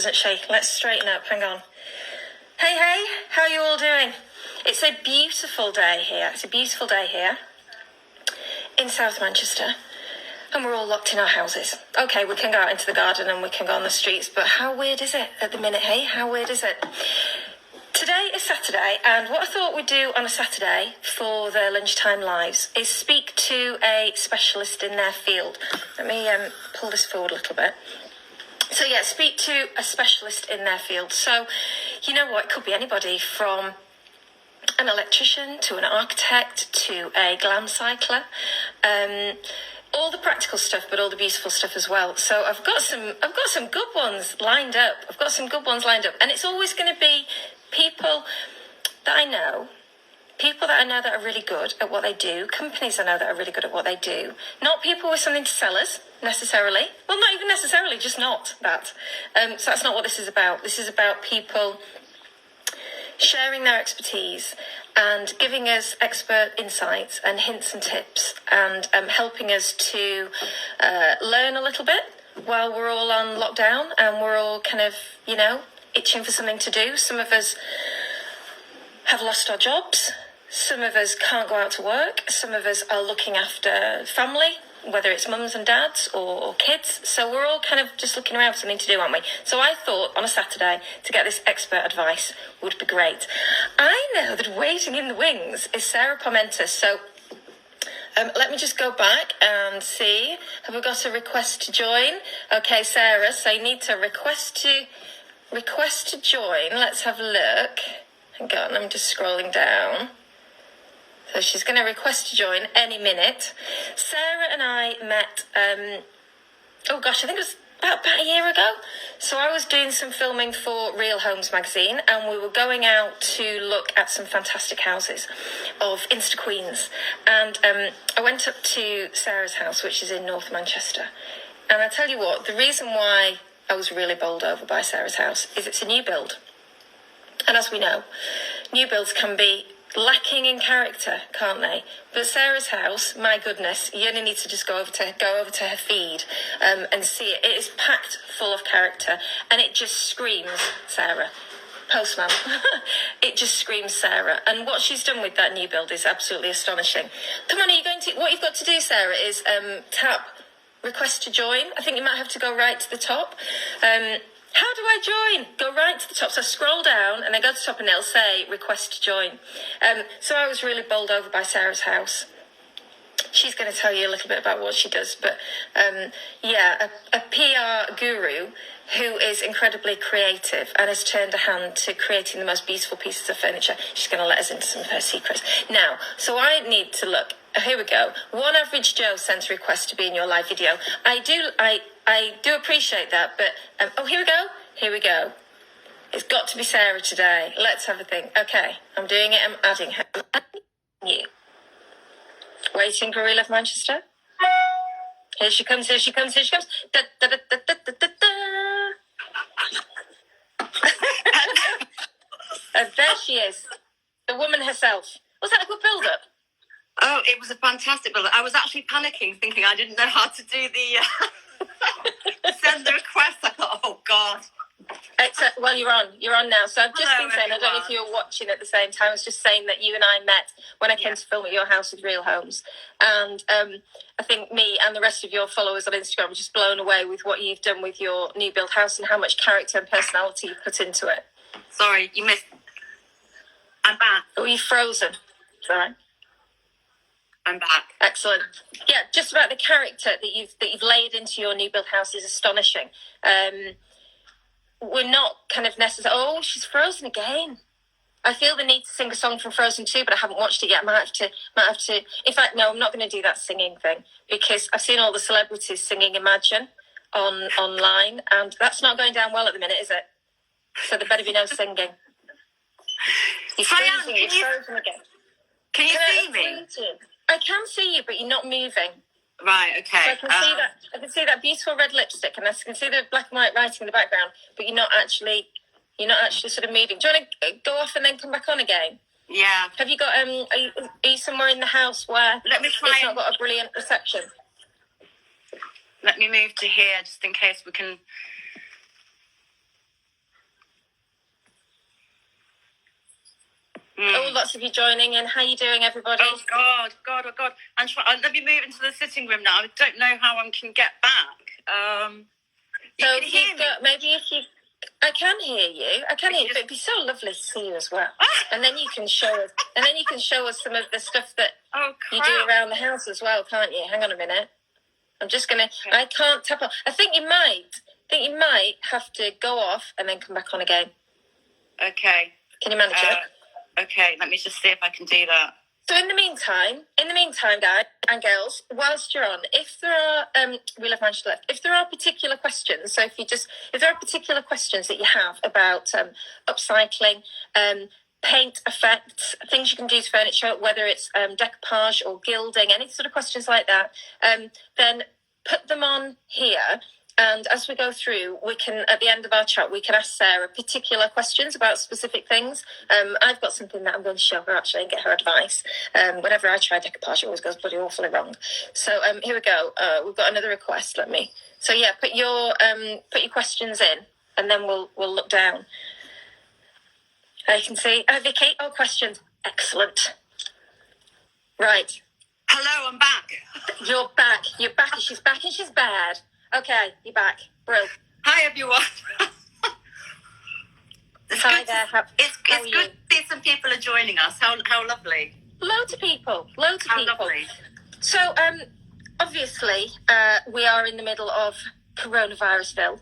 Isn't she? Let's straighten up. Hang on. Hey, how are you all doing? It's a beautiful day here. In South Manchester. And we're all locked in our houses. Okay, we can go out into the garden and we can go on the streets, but how weird is it at the minute, hey? How weird is it? Today is Saturday, and what I thought we'd do on a Saturday for the Lunchtime Lives is speak to a specialist in their field. Let me pull this forward a little bit. So yeah, speak to a specialist in their field. So, you know what, it could be anybody from an electrician to an architect to a glamcycler. All the practical stuff, but all the beautiful stuff as well. So I've got some good ones lined up. And it's always going to be people that I know that are really good at what they do, companies I know that are really good at what they do, not people with something to sell us, necessarily. Well, not even necessarily, just not that. So that's not what this is about. This is about people sharing their expertise and giving us expert insights and hints and tips and helping us to learn a little bit while we're all on lockdown and we're all kind of, itching for something to do. Some of us have lost our jobs. Some of us can't go out to work. Some of us are looking after family, whether it's mums and dads or kids. So we're all kind of just looking around for something to do, aren't we? So I thought on a Saturday to get this expert advice would be great. I know that waiting in the wings is Sarah Parmenter. So let me just go back and see. Have we got a request to join? Okay, Sarah, so you need to request to join. Let's have a look. Hang on, I'm just scrolling down. So she's going to request to join any minute. Sarah and I met, I think it was about a year ago. So I was doing some filming for Real Homes magazine and we were going out to look at some fantastic houses of Insta Queens. And I went up to Sarah's house, which is in North Manchester. And I tell you what, the reason why I was really bowled over by Sarah's house is it's a new build. And as we know, new builds can be lacking in character, can't they? But Sarah's house, my goodness, you only need to just go over to her feed and see it. It is packed full of character, and it just screams Sarah. Postman. It just screams Sarah. And what she's done with that new build is absolutely astonishing. Come on, what you've got to do, Sarah, is tap request to join. I think you might have to go right to the top. How do I join? Go right to the top. So scroll down and then go to the top and it'll say request to join. So I was really bowled over by Sarah's house. She's going to tell you a little bit about what she does. But a PR guru who is incredibly creative and has turned a hand to creating the most beautiful pieces of furniture. She's going to let us into some of her secrets. Now, so I need to look. Here we go. One Average Joe sent a request to be in your live video. I do appreciate that, but here we go. It's got to be Sarah today. Let's have a think. Okay, I'm doing it. I'm adding her. You. Waiting for Real Love Manchester. Here she comes. Da, da, da, da, da, da, da, da. And there she is, the woman herself. Was that a good build-up? Oh, it was a fantastic build-up. I was actually panicking, thinking I didn't know how to do the send the request. I thought, oh God. Well, you're on now. So I've just been saying, I don't know if you were watching at the same time. I was just saying that you and I met when I came to film at your house with Real Homes. And I think me and the rest of your followers on Instagram were just blown away with what you've done with your new build house and how much character and personality you put into it. Sorry, you missed. I'm back. Oh, you're frozen. Sorry. I'm back. Excellent. Yeah, just about the character that you've laid into your new build house is astonishing. We're not kind of necessarily. Oh, she's frozen again. I feel the need to sing a song from Frozen 2, but I haven't watched it yet. Might have to. In fact, no, I'm not going to do that singing thing because I've seen all the celebrities singing Imagine online, and that's not going down well at the minute, is it? So there better be no singing. You're frozen again. Can you see me? I can see you, but you're not moving. Right, okay. So I can see that beautiful red lipstick, and I can see the black and white writing in the background, but you're not actually sort of moving. Do you want to go off and then come back on again? Yeah. Have you got are you somewhere in the house where it's not got a brilliant reception? Let me move to here just in case we can. Oh, lots of you joining in. How you doing, everybody? Oh, God. Let me move into the sitting room now. I don't know how I can get back. You so can hear me? maybe if you... I can hear you. But it'd be so lovely to see you as well. And then you can show us. And then you can show us some of the stuff that you do around the house as well, can't you? Hang on a minute. I'm just gonna. Okay. I can't tap on. I think you might have to go off and then come back on again. Okay. Can you manage it? Okay. Let me just see if I can do that. So in the meantime, guys and girls, whilst you're on, if there are we love Manchester Left. If there are particular questions, so if there are particular questions that you have about upcycling, paint effects, things you can do to furniture, whether it's decoupage or gilding, any sort of questions like that, then put them on here. And as we go through, we can, at the end of our chat, we can ask Sarah particular questions about specific things. I've got something that I'm going to show her, actually, and get her advice. Whenever I try decoupage, it always goes bloody awfully wrong. So here we go. We've got another request. So yeah, put your questions in, and then we'll look down. I can see. Vicky, questions. Excellent. Right. Hello, I'm back. You're back. She's back and she's bad. Okay, you're back. Brill. Hi, everyone. Hi there. It's good to see some people are joining us. How lovely. Loads of people. How lovely. So, obviously, we are in the middle of coronavirusville.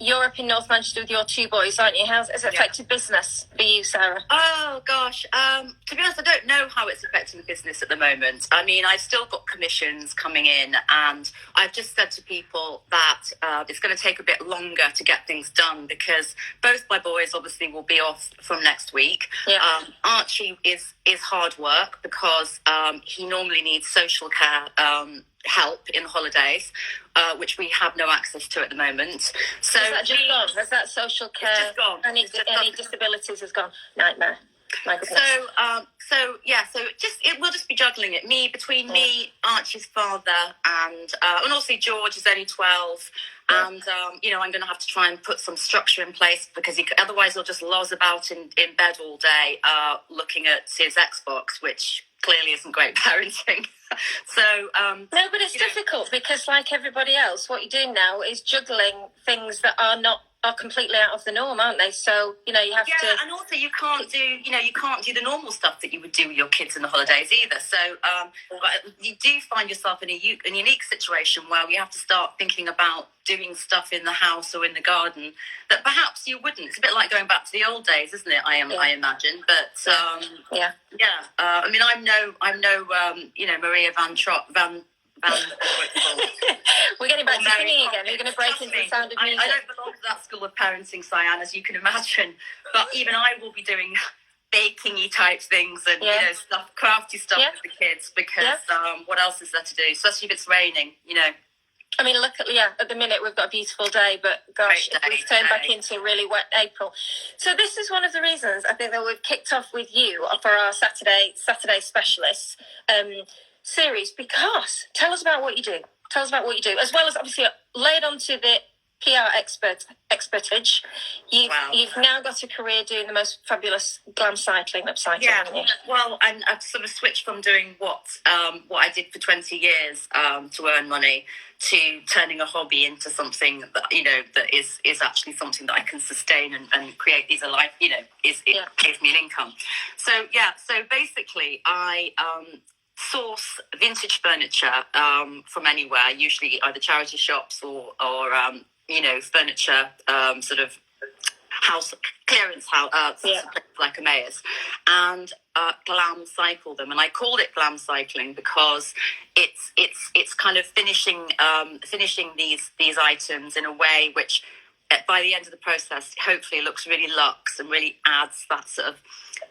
You're up in North Manchester with your two boys, aren't you? How's it affected business for you, Sarah? Oh, gosh. To be honest, I don't know how it's affecting the business at the moment. I mean, I've still got commissions coming in, and I've just said to people that it's going to take a bit longer to get things done because both my boys obviously will be off from next week. Yeah. Archie is hard work because he normally needs social care help in the holidays, which we have no access to at the moment. So has that just gone? Has that social care? It's just gone. Any disabilities has gone? Nightmare. My goodness. So we'll just be juggling it. Between me, Archie's father, and also George is only 12. And, I'm going to have to try and put some structure in place because otherwise he'll just loz about in bed all day looking at his Xbox, which clearly isn't great parenting. So no, but it's difficult because, like everybody else, what you're doing now is juggling things that are completely out of the norm, aren't they? So you have to. Yeah, and also you can't do the normal stuff that you would do with your kids in the holidays either. So you do find yourself in a unique situation where you have to start thinking about doing stuff in the house or in the garden that perhaps you wouldn't. It's a bit like going back to the old days, isn't it? I imagine. But I mean, I'm no Maria Van. We're getting back to singing again. You're going to break into the Sound of Music. I don't belong to that school of parenting, Cyan, as you can imagine. But even I will be doing baking-y type things and stuff, crafty stuff with the kids because what else is there to do? Especially if it's raining, I mean, look at the minute we've got a beautiful day, but gosh, we've turned back into a really wet April. So this is one of the reasons I think that we've kicked off with you for our Saturday Specialists series, because tell us about what you do. As well as obviously laid onto the PR expertage. You've now got a career doing the most fabulous glam cycling, upcycling, haven't you? Well, I've sort of switched from doing what I did for 20 years to earn money to turning a hobby into something that that is actually something that I can sustain and create as a life. It gives me an income. So basically I source vintage furniture from anywhere, usually either charity shops or furniture sort of house clearance house like Emmaus, and glam cycle them. And I called it glam cycling because it's kind of finishing these items in a way which by the end of the process hopefully looks really luxe and really adds that sort of.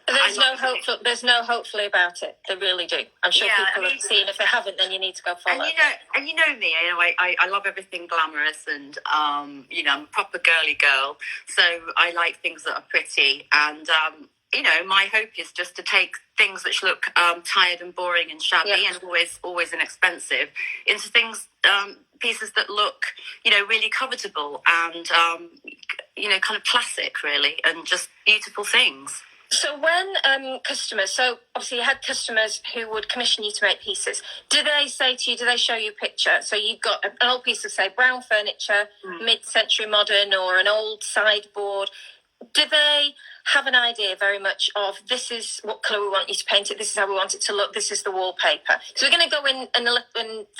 There's no hopefully about it. They really do. I'm sure people have seen. If they haven't, then you need to go follow. And you know me. I love everything glamorous, and I'm a proper girly girl. So I like things that are pretty. And my hope is just to take things which look tired and boring and shabby and always inexpensive into things, pieces that look, really covetable and kind of classic, really, and just beautiful things. So when customers, so obviously you had customers who would commission you to make pieces. Do they say to you, do they show you a picture? So you've got an old piece of, say, brown furniture, mid-century modern, or an old sideboard. Do they have an idea very much of, this is what colour we want you to paint it, this is how we want it to look, this is the wallpaper? So we're going to go in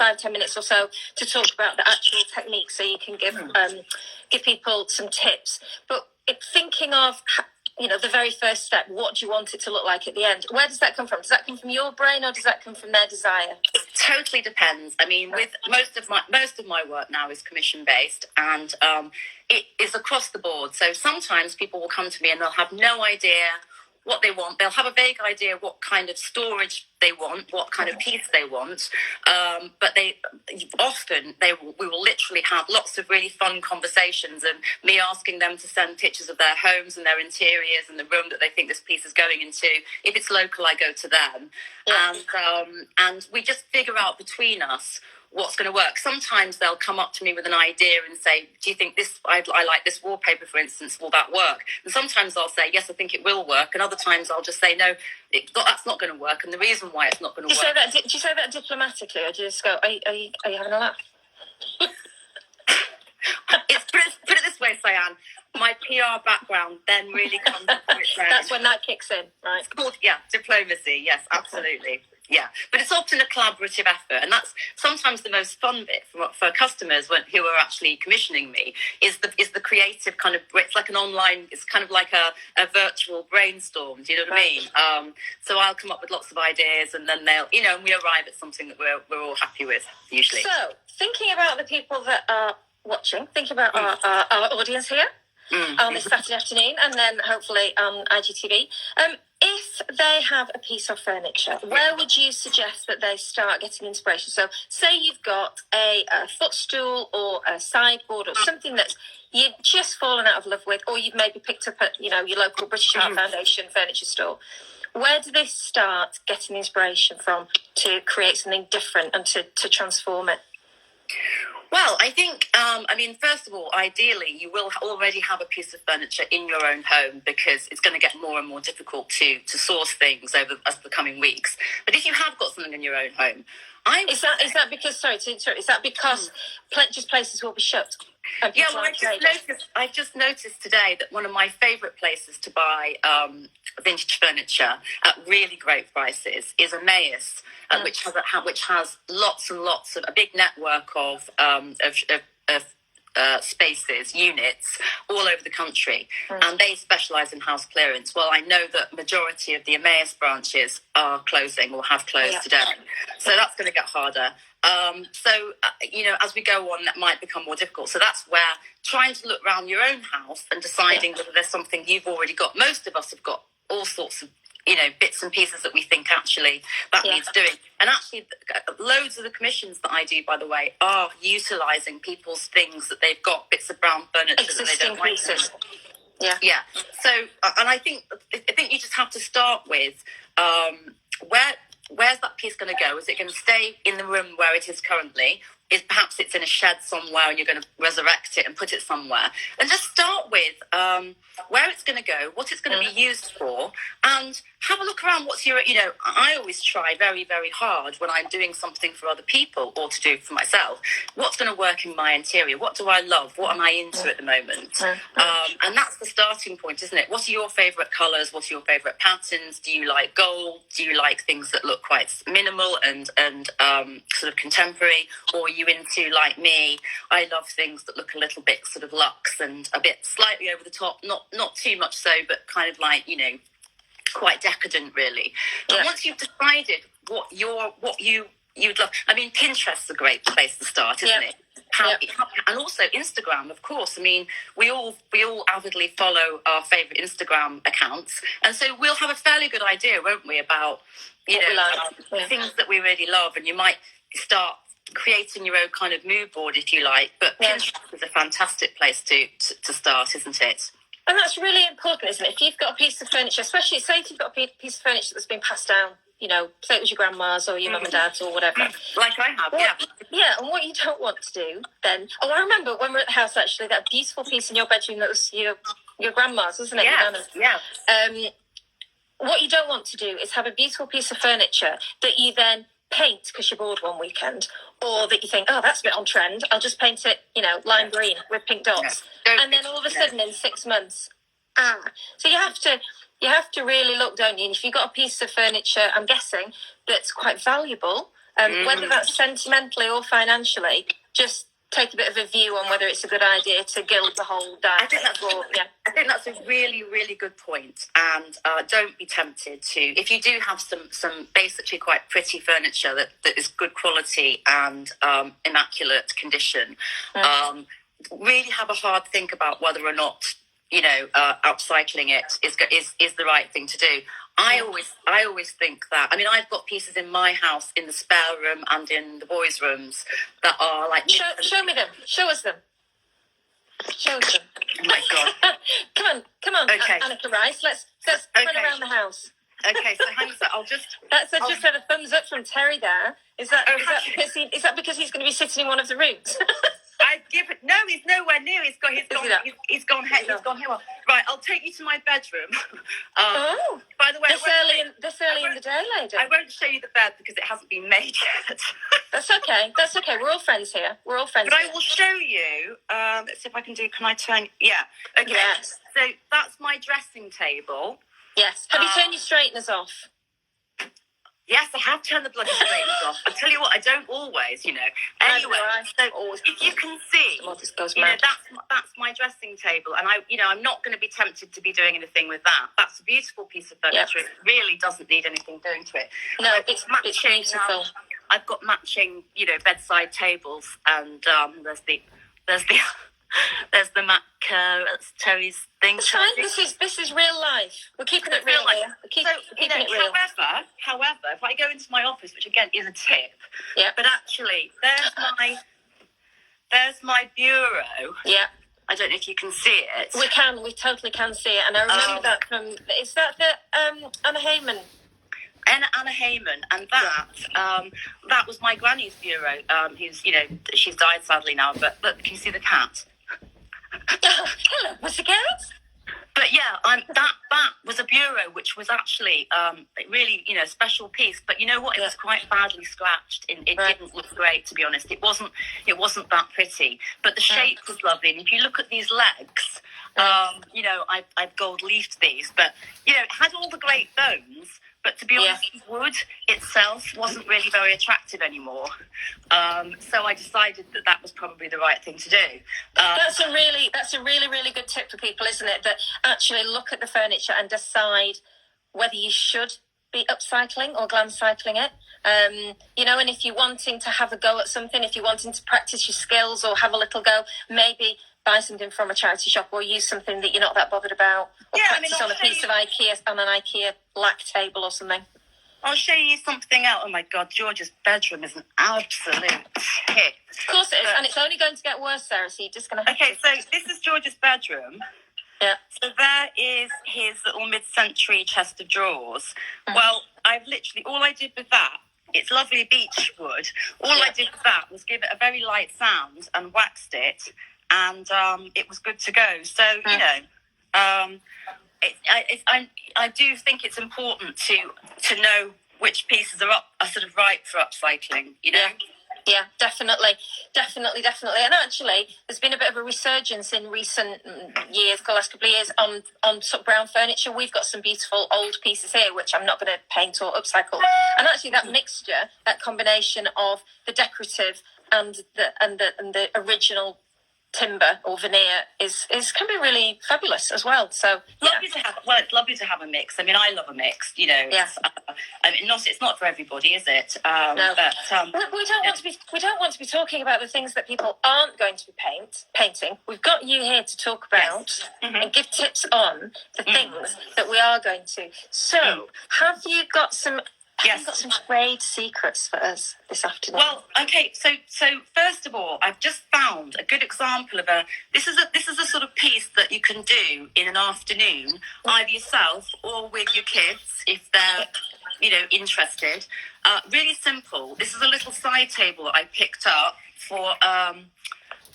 5-10 minutes or so to talk about the actual technique, so you can give people some tips. But thinking of, the very first step, what do you want it to look like at the end? Where does that come from? Does that come from your brain, or does that come from their desire? It totally depends. I mean, with most of my work now is commission based, and it is across the board. So sometimes people will come to me and they'll have no idea what they want. They'll have a vague idea what kind of storage they want, what kind of piece they want, but we will literally have lots of really fun conversations, and me asking them to send pictures of their homes and their interiors and the room that they think this piece is going into. If it's local, I go to them, and we just figure out between us what's going to work. Sometimes they'll come up to me with an idea and say, do you think this, I like this wallpaper, for instance, will that work? And sometimes I'll say, yes, I think it will work. And other times I'll just say, no, that's not going to work. And the reason why it's not going to work... Do you say that diplomatically, or do you just go, are you having a laugh? Put it this way, Cyan, my PR background then really comes into its own. That's when that kicks in, right? It's called, diplomacy, yes, absolutely. Yeah, but it's often a collaborative effort, and that's sometimes the most fun bit for customers who are actually commissioning me is the creative kind of. It's like an online. It's kind of like a virtual brainstorm. Do you know what I mean? So I'll come up with lots of ideas, and then they'll, and we arrive at something that we're all happy with usually. So thinking about the people that are watching, thinking about our audience here on this Saturday afternoon, and then hopefully on IGTV. If they have a piece of furniture, where would you suggest that they start getting inspiration? So say you've got a footstool or a sideboard or something that you've just fallen out of love with, or you've maybe picked up at your local British Art Foundation furniture store. Where do they start getting inspiration from to create something different and to transform it? Well, I think, first of all, ideally, you will already have a piece of furniture in your own home, because it's going to get more and more difficult to source things over the coming weeks. But if you have got something in your own home, is that because just places will be shut? Yeah, well, I've just noticed today that one of my favourite places to buy vintage furniture at really great prices is Emmaus, which has lots and lots of a big network of spaces, units all over the country, and they specialise in house clearance. Well, I know that majority of the Emmaus branches are closing or have closed today, so that's going to get harder. As we go on, that might become more difficult. So that's where trying to look around your own house and deciding whether there's something you've already got. Most of us have got all sorts of bits and pieces that we think actually that needs doing. And actually, loads of the commissions that I do, by the way, are utilising people's things that they've got, bits of brown furniture that they don't like. Yeah. So, and I think you just have to start with where's that piece going to go? Is it going to stay in the room where it is currently? Perhaps it's in a shed somewhere and you're going to resurrect it and put it somewhere. And just start with where it's going to go, what it's going to be used for, and have a look around. I always try very, very hard when I'm doing something for other people or to do for myself. What's going to work in my interior? What do I love? What am I into at the moment? And that's the starting point, isn't it? What are your favourite colours? What are your favourite patterns? Do you like gold? Do you like things that look quite minimal and sort of contemporary? Or are you into, like me, I love things that look a little bit sort of luxe and a bit slightly over the top, not too much so, but kind of like, quite decadent, really. But once you've decided what you'd love, Pinterest's a great place to start, isn't it? And also Instagram, of course. We all avidly follow our favourite Instagram accounts, and so we'll have a fairly good idea, won't we, about things that we really love. And you might start creating your own kind of mood board, if you like. But Pinterest is a fantastic place to start, isn't it? And that's really important, isn't it? If you've got a piece of furniture, especially say if you've got a piece of furniture that's been passed down, say it was your grandma's or your mum and dad's or whatever. Like I have, Yeah, and what you don't want to do then... Oh, I remember when we were at the house, actually, that beautiful piece in your bedroom that was your grandma's, wasn't it? Yeah. what you don't want to do is have a beautiful piece of furniture that you then paint because you're bored one weekend, or that you think, oh, that's a bit on trend, I'll just paint it, lime green with pink dots. And then all of a sudden in 6 months, so you have to really look, don't you? And if you've got a piece of furniture, I'm guessing, that's quite valuable, whether that's sentimentally or financially, just take a bit of a view on whether it's a good idea to gild the whole diet. I think that's a really, really good point. And don't be tempted to, if you do have some basically quite pretty furniture that is good quality and immaculate condition, really have a hard think about whether or not upcycling it is the right thing to do. I always think that. I mean, I've got pieces in my house, in the spare room and in the boys' rooms, that are like. Show me them. Show us them. Show us them. Oh my God! come on. Okay. Annika Rice. Let's run around the house. Okay, so hang on a sec. I just had a thumbs up from Terry there. Is that because he's going to be sitting in one of the rooms? No, he's nowhere near. He's gone here. Right, I'll take you to my bedroom. By the way, this early in the day, lady. I won't show you the bed because it hasn't been made yet. That's okay. We're all friends here. But I will show you. Let's see if I can do. Can I turn? Yeah. Okay. Yes. So that's my dressing table. Yes. Have you turned your straighteners off? Yes, I have turned the bloody straighteners off. I tell you what, I don't always, Anyway, so if you can see, that's my dressing table, and I'm not going to be tempted to be doing anything with that. That's a beautiful piece of furniture. Yep. It really doesn't need anything doing to it. No, it's beautiful. I've got matching, bedside tables, and there's the Mac. That's Terry's thing. That's fine. This is real life. We're keeping it real here. Keeping it real. However, if I go into my office, which again is a tip, but actually there's my bureau. Yeah. I don't know if you can see it. We totally can see it, and I remember that from. Is that the Anna Heyman? Anna Heyman, and that was my granny's bureau. Who's she's died sadly now, but look, can you see the cat? Hello, pussycat. But yeah, that was a bureau which was actually really a special piece. But you know what? It was quite badly scratched. It didn't look great, to be honest. It wasn't that pretty. But the shape was lovely. And if you look at these legs, I've gold leafed these, but it had all the great bones. But to be honest, wood itself wasn't really very attractive anymore. So I decided that was probably the right thing to do. That's a really, really good tip for people, isn't it? That actually look at the furniture and decide whether you should be upcycling or glamcycling it. And if you're wanting to have a go at something, if you're wanting to practice your skills or have a little go, maybe buy something from a charity shop or use something that you're not that bothered about, or practice on a piece of IKEA, on an IKEA black table or something. I'll show you something out. Oh my God, George's bedroom is an absolute tip. Of course it is, and it's only going to get worse, Sarah, so you're just going to have so this is George's bedroom. Yeah. So there is his little mid-century chest of drawers. Mm-hmm. Well, all I did with that, it's lovely beech wood. I did with that was give it a very light sound and waxed it, and it was good to go. So, I do think it's important to know which pieces are sort of right for upcycling, Yeah, definitely. And actually, there's been a bit of a resurgence in recent years, the last couple of years, on sort of brown furniture. We've got some beautiful old pieces here, which I'm not going to paint or upcycle. And actually, that mixture, that combination of the decorative and the original timber or veneer is can be really fabulous as well. So it's lovely to have a mix. I mean, I love a mix. It's not for everybody, is it? No. But we don't want to be talking about the things that people aren't going to be painting. We've got you here to talk about and give tips on the things that we are going to. So, have you got some? Have you got some trade secrets for us this afternoon? Well, okay. So first of all, I've just found a good example of this is a sort of piece that you can do in an afternoon, either yourself or with your kids if they're interested. Really simple. This is a little side table that I picked up for.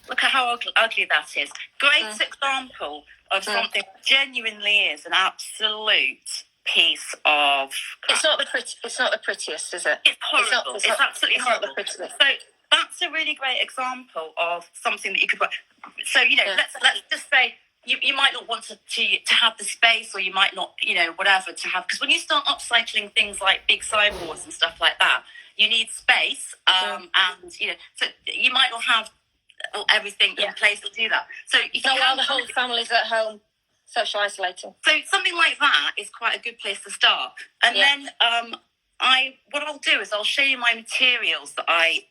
Look at how ugly that is. Great example of something that genuinely is an absolute piece of crap. It's not the prettiest, is it? It's horrible. It's absolutely horrible. Not the prettiest. So that's a really great example of something that you could work. So let's just say you might not want to have the space, or you might not whatever to have, because when you start upcycling things like big sideboards and stuff like that, you need space, and so you might not have everything in place to do that. So if while the whole family's at home, social isolating. So something like that is quite a good place to start. And then what I'll do is I'll show you my materials that I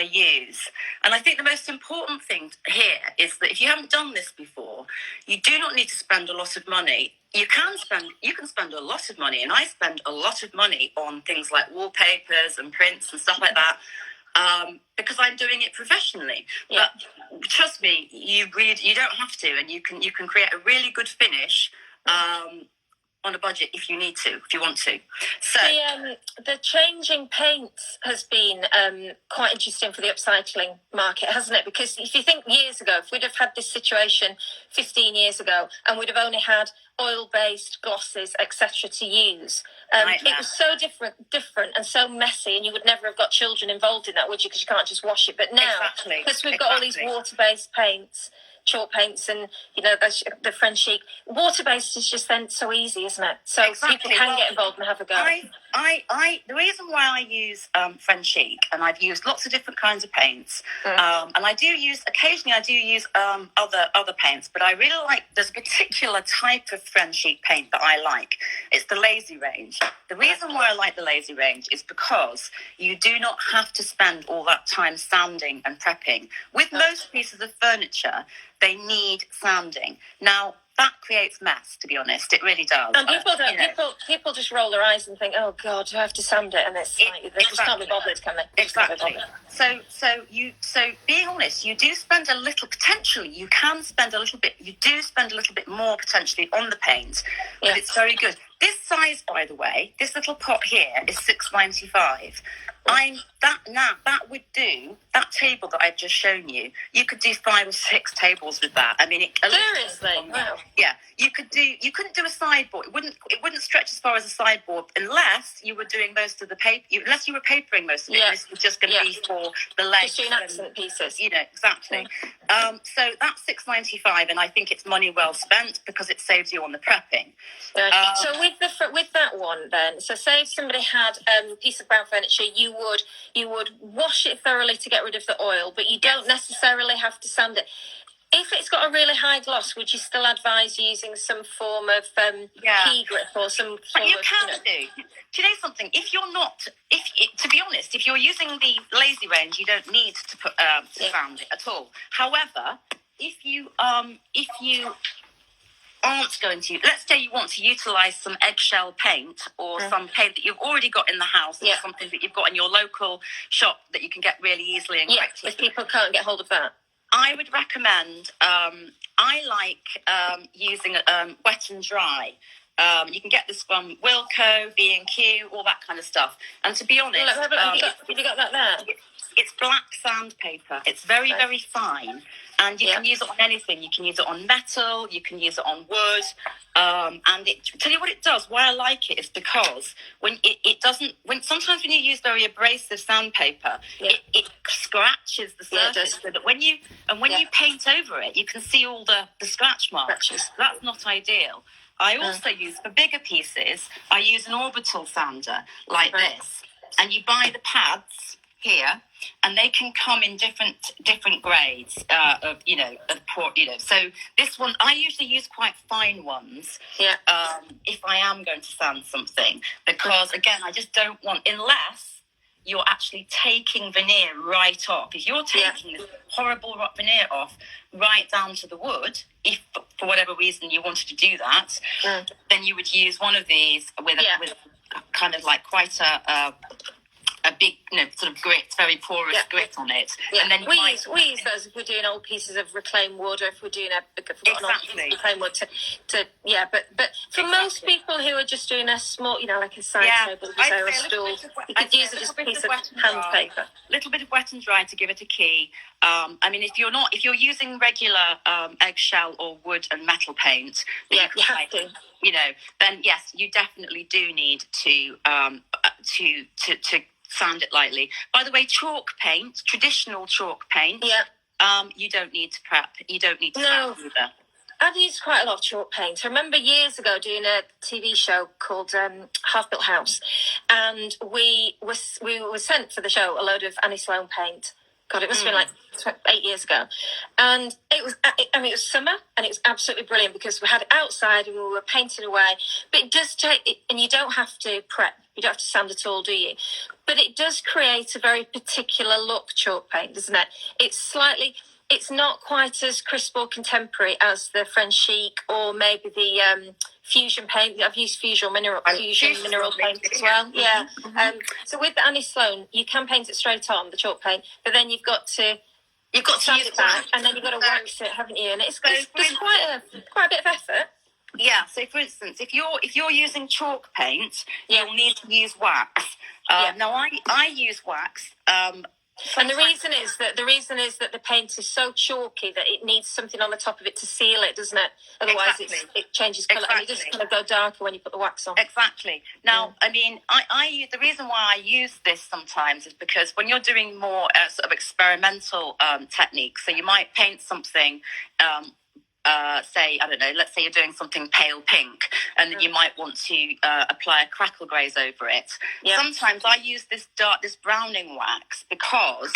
use. And I think the most important thing here is that if you haven't done this before, you do not need to spend a lot of money. You can spend a lot of money, and I spend a lot of money on things like wallpapers and prints and stuff like that, because I'm doing it professionally. Yeah. But trust me, you don't have to, and you can create a really good finish on a budget if you want to. So the changing paints has been quite interesting for the upcycling market, hasn't it? Because if you think years ago, if we'd have had this situation 15 years ago, and we'd have only had oil-based glosses, etc., to use, it was so different and so messy, and you would never have got children involved in that, would you? Because you can't just wash it. But now, because we've got all these water-based paints, chalk paints, and the French chic, water-based is just then so easy, isn't it? So people can get involved and have a go. The reason why I use French chic, and I've used lots of different kinds of paints, and I do use other paints, but I really like, there's a particular type of French chic paint that I like. It's the lazy range. The reason why I like the lazy range is because you do not have to spend all that time sanding and prepping. With most pieces of furniture, they need sanding. Now, that creates mess, to be honest. It really does. And people just roll their eyes and think, "Oh God, do I have to sand it?" And they just can't be bothered, can they? Exactly. So being honest, you do spend a little. Potentially, you can spend a little bit. You do spend a little bit more potentially on the paint, but it's very good. This size, by the way, this little pot here is $6.95. That would do, that table that I've just shown you, you could do 5 or 6 tables with that. I mean, seriously, wow. Yeah, you couldn't do a sideboard. It wouldn't stretch as far as a sideboard unless you were doing most of the paper, unless you were papering most of it. This was just going to be for the legs. Just doing accent pieces. Exactly. So that's $6.95, and I think it's money well spent because it saves you on the prepping. So with that one then, so say if somebody had a piece of brown furniture, you would wash it thoroughly to get rid of the oil, but you don't necessarily have to sand it. If it's got a really high gloss, would you still advise using some form of key grip or some form you can do. Do you know something? To be honest, if you're using the lazy range, you don't need to put sand it at all. However, if you aren't going to, let's say you want to utilise some eggshell paint or some paint that you've already got in the house, or something that you've got in your local shop that you can get really easily and quickly. If people can't get hold of that, I would recommend. I like using wet and dry. You can get this from Wilko, B&Q, all that kind of stuff. And to be honest, have you got that there? It's black sandpaper. It's very, very fine. And you can use it on anything. You can use it on metal. You can use it on wood. And tell you what it does, why I like it is because sometimes when you use very abrasive sandpaper, it scratches the surface. So that when you paint over it, you can see all the scratch marks. That's not ideal. I also use, for bigger pieces, I use an orbital sander like this. And you buy the pads here, and they can come in different grades So this one, I usually use quite fine ones. If I am going to sand something, because again, I just don't want, unless you're actually taking veneer right off. If you're taking this horrible veneer off right down to the wood, if for whatever reason you wanted to do that, then you would use one of these with a kind of like quite a big, sort of grit, very porous grit on it. Yeah. And then we use those if we're doing old pieces of reclaimed wood, or if we're doing old piece of reclaimed wood but for most people who are just doing a small, like a side table or a stool, you could use it as a piece of hand paper. A little bit of wet and dry to give it a key. I mean, if you're using regular eggshell or wood and metal paint, you have to. Then yes, you definitely do need to sand it lightly. By the way, chalk paint, traditional chalk paint, you don't need to prep. You don't need to sand either. I've used quite a lot of chalk paint. I remember years ago doing a TV show called Half Built House, and we were sent for the show a load of Annie Sloan paint. God, it must have been like 8 years ago. And it was summer, and it was absolutely brilliant because we had it outside and we were painting away. But it does take, and you don't have to prep. You don't have to sand at all, do you? But it does create a very particular look, chalk paint, doesn't it? It's not quite as crisp or contemporary as the French chic or maybe the fusion paint. I've used fusion mineral paint as well. Yeah. So with the Annie Sloan, you can paint it straight on, the chalk paint, but then you've got to sand it back, and then you've got to wax it, haven't you? And it's quite a bit of effort. Yeah. So, for instance, if you're using chalk paint, you'll need to use wax. Now, I use wax. And the reason is that the paint is so chalky that it needs something on the top of it to seal it, doesn't it? Otherwise, it changes colour, and it just kind of go darker when you put the wax on. Exactly. Now, I mean, the reason why I use this sometimes is because when you're doing more sort of experimental techniques, so you might paint something. Say, I don't know, let's say you're doing something pale pink, and then you might want to apply a crackle glaze over it. Yep. Sometimes I use this browning wax because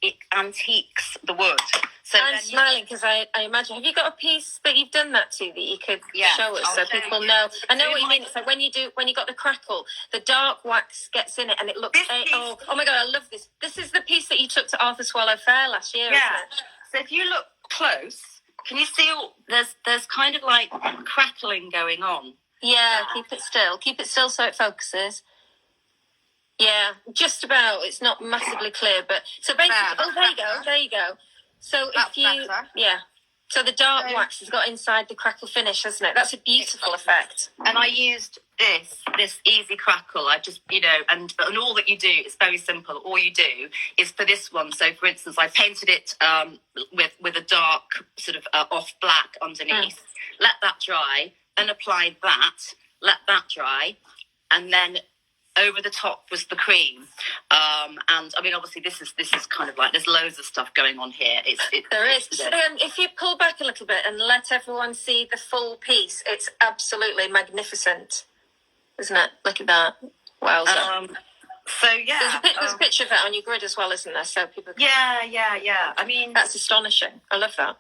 it antiques the wood. So I'm smiling because I imagine. Have you got a piece that you've done that to that you could show us so people know? I know what you mean. It's like when you got the crackle, the dark wax gets in it, and it looks. Oh my God, I love this. This is the piece that you took to Arthur Swallow Fair last year. Yeah. Isn't it? So if you look close, can you see there's kind of like crackling going on? Yeah, keep it still so it focuses. Yeah, just about. It's not massively clear, but so basically, there you go. So that's better. So the dark wax has got inside the crackle finish, hasn't it? That's a beautiful effect. And I used this easy crackle. I just, and all that you do, it's very simple. All you do is for this one. So, for instance, I painted it with a dark sort of off black underneath. Let that dry, then applied that. Let that dry, and then over the top was the cream. And I mean, obviously, this is kind of like there's loads of stuff going on here. There is. So, if you pull back a little bit and let everyone see the full piece, it's absolutely magnificent, isn't it? Look at that! Wowza. So yeah, there's a picture of it on your grid as well, isn't there? So people. Yeah. I mean, that's astonishing. I love that.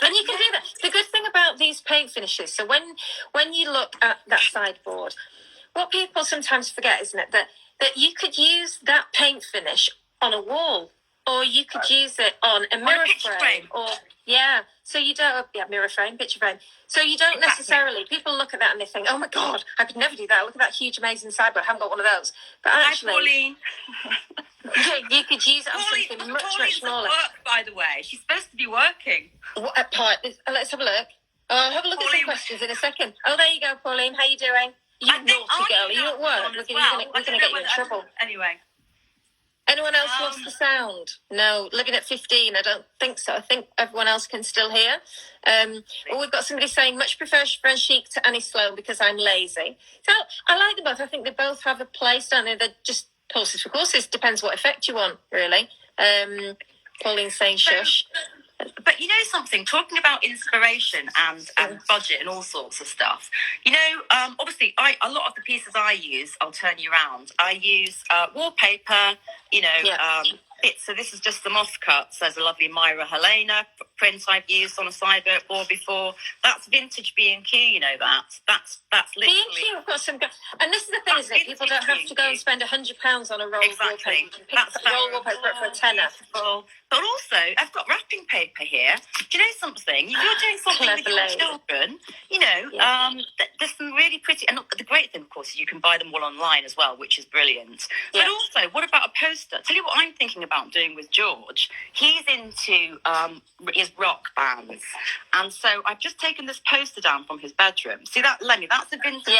And you can do that. The good thing about these paint finishes, so when you look at that sideboard, what people sometimes forget, isn't it, that you could use that paint finish on a wall, or you could use it on a mirror frame. So you don't mirror frame, picture frame. So you don't necessarily. People look at that and they think, "Oh my God, I could never do that. Look at that huge, amazing sideboard. I haven't got one of those." But actually, Pauline. you could use it on something much smaller. Work, by the way, she's supposed to be working. What part? Let's have a look. I'll have a look at some questions in a second. Oh, there you go, Pauline. How you doing? You naughty girl. Are you at work? We're going to get you in trouble. Anyway. Anyone else lost the sound? No. Living at 15, I don't think so. I think everyone else can still hear. We've got somebody saying, much prefer French chic to Annie Sloan because I'm lazy. So I like them both. I think they both have a place, don't they? They're just horses for courses. Depends what effect you want, really. Pauline's saying shush. But you know something, talking about inspiration and budget and all sorts of stuff, obviously a lot of the pieces I use, I'll turn you around. I use wallpaper, bits. So this is just the moss cuts. There's a lovely Myra Helena print I've used on a sideboard board before. That's vintage B&Q, you know that. That's literally... B&Q have got some... And this is the thing, isn't it? People don't have to go and spend £100 on a roll of wallpaper. You can pick a roll of wallpaper for a tenner. Beautiful. But also, I've got wrapping paper here. Do you know something? If you're doing something with your children, you know, there's some really pretty... And the great thing, of course, is you can buy them all online as well, which is brilliant. But also, what about a poster? Tell you what I'm thinking about doing with George. He's into his rock bands. And so I've just taken this poster down from his bedroom. See that, Lemmy? That's a vintage